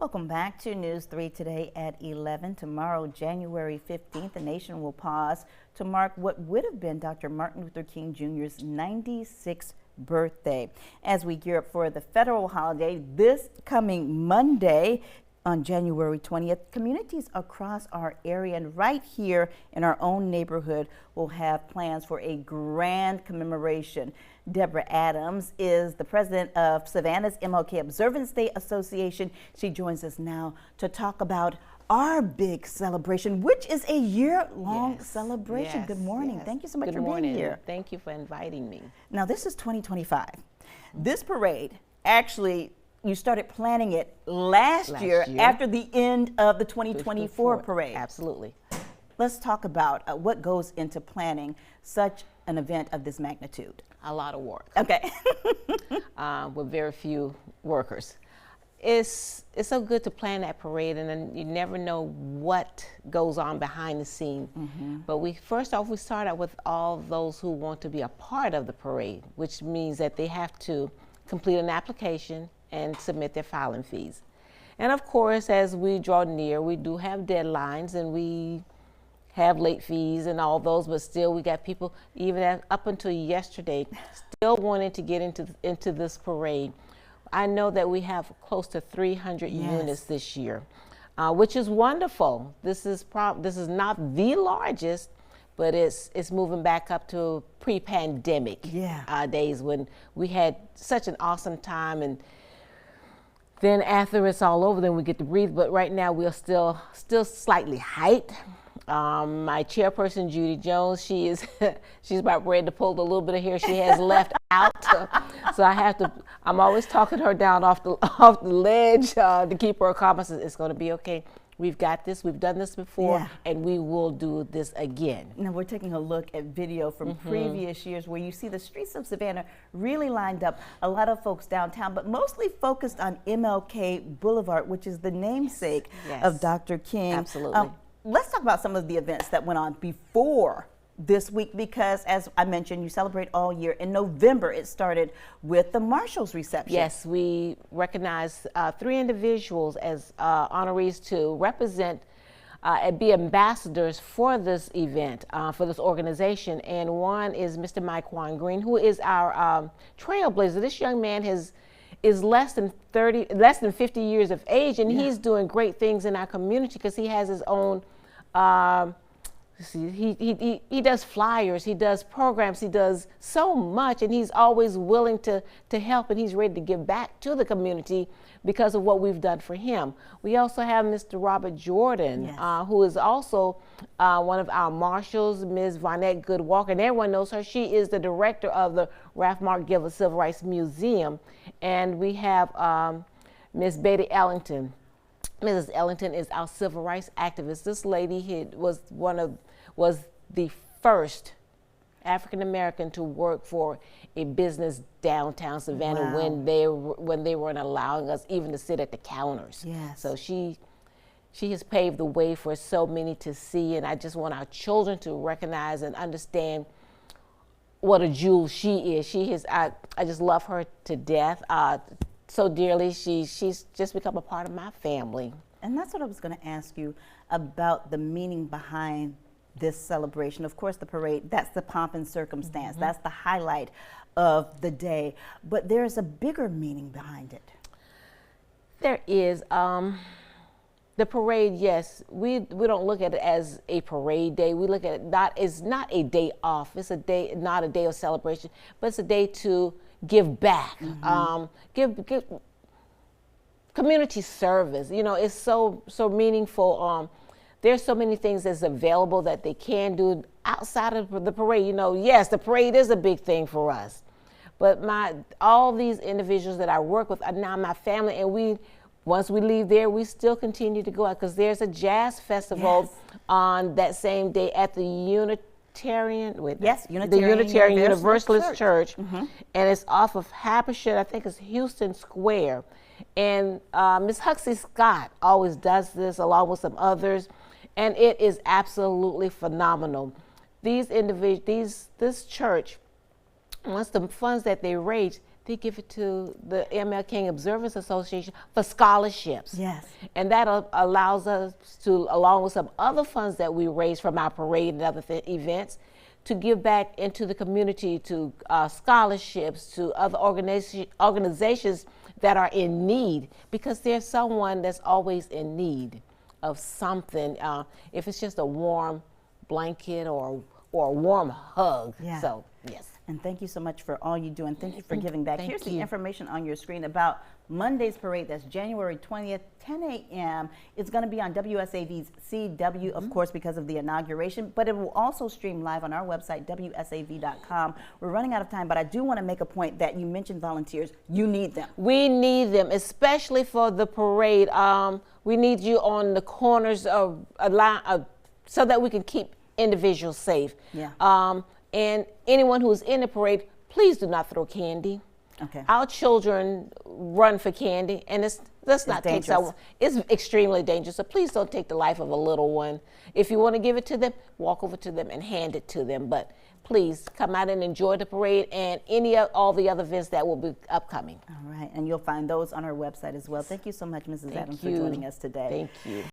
Welcome back to News 3 today at 11. Tomorrow, January 15th, the nation will pause to mark what would have been Dr. Martin Luther King Jr.'s 96th birthday. As we gear up for the federal holiday this coming Monday, on January 20th, communities across our area and right here in our own neighborhood will have plans for a grand commemoration. Deborah Adams is the president of Savannah's MLK Observance Day Association. She joins us now to talk about our big celebration, which is a year-long celebration. Yes, Good morning. yes. Thank you so much Good for morning. being here. Thank you for inviting me. Now, this is 2025. This parade actually, you started planning it last year after the end of the 2024 parade. Absolutely. Let's talk about what goes into planning such an event of this magnitude. A lot of work. Okay. With very few workers. It's so good to plan that parade, and then you never know what goes on behind the scene. But we start out with all those who want to be a part of the parade, which means that they have to complete an application and submit their filing fees. And of course, as we draw near, we do have deadlines and we have late fees and all those, but still we got people, even up until yesterday, still wanting to get into this parade. I know that we have close to 300 units this year, which is wonderful. This is not the largest, but it's moving back up to pre-pandemic days when we had such an awesome time, and then after it's all over, then we get to breathe. But right now we're still slightly hyped. My chairperson, Judy Jones, she's about ready to pull the little bit of hair she has left out. So I'm always talking her down off the ledge to keep her calm. I said, it's going to be okay. We've got this. We've done this before, and we will do this again. Now we're taking a look at video from previous years where you see the streets of Savannah really lined up. A lot of folks downtown, but mostly focused on MLK Boulevard, which is the namesake of Dr. King. Absolutely. Let's talk about some of the events that went on before this week, because as I mentioned, you celebrate all year. In November, it started with the Marshals reception. Yes, we recognized 3 individuals as honorees to represent and be ambassadors for this event, for this organization. And one is Mr. Mike Juan Green, who is our trailblazer. This young man is less than 50 years of age, and he's doing great things in our community because he has his own. He does flyers, he does programs, he does so much, and he's always willing to help, and he's ready to give back to the community because of what we've done for him. We also have Mr. Robert Jordan, who is also one of our marshals, Ms. Vonette Goodwalker, and everyone knows her. She is the director of the Ralph Mark Gillis Civil Rights Museum. And we have Ms. Betty Ellington. Mrs. Ellington is our civil rights activist. This lady was the first African American to work for a business downtown Savannah when they weren't allowing us even to sit at the counters. So she has paved the way for so many to see, and I just want our children to recognize and understand what a jewel she is. I just love her to death. So dearly. She's just become a part of my family. And that's what I was going to ask you about, the meaning behind this celebration. Of course, the parade, that's the pomp and circumstance. That's the highlight of the day. But there's a bigger meaning behind it. There is. The parade, yes, we don't look at it as a parade day. We look at it it's not a day off. It's not a day of celebration, but it's a day to give back, give community service. You know, it's so meaningful. There's so many things that's available that they can do outside of the parade. You know, yes, the parade is a big thing for us, but all these individuals that I work with are now my family, and once we leave there, we still continue to go out because there's a jazz festival on that same day at the Unitarian Universalist Church, and it's off of Habersham. I think it's Houston Square, and Ms. Huxley Scott always does this along with some others, and it is absolutely phenomenal. This church, once the funds that they raise, they give it to the MLK Observance Association for scholarships. Yes. And that allows us to, along with some other funds that we raise from our parade and other events, to give back into the community, to scholarships, to other organizations that are in need, because there's someone that's always in need of something, if it's just a warm blanket or a warm hug. Yeah. So, yes. And thank you so much for all you do, and thank you for giving back. Here's the you. information on your screen about Monday's parade. That's January 20th, 10 a.m. It's going to be on WSAV's CW, of course, because of the inauguration, but it will also stream live on our website, WSAV.com. We're running out of time, but I do want to make a point that you mentioned volunteers. You need them. We need them, especially for the parade. We need you on the corners of a line, so that we can keep individuals safe. Yeah. And anyone who's in the parade, please do not throw candy. Okay. Our children run for candy, and it's extremely dangerous. So please don't take the life of a little one. If you want to give it to them, walk over to them and hand it to them. But please come out and enjoy the parade and all the other events that will be upcoming. All right, and you'll find those on our website as well. Thank you so much, Mrs. Adams, for joining us today. Thank you.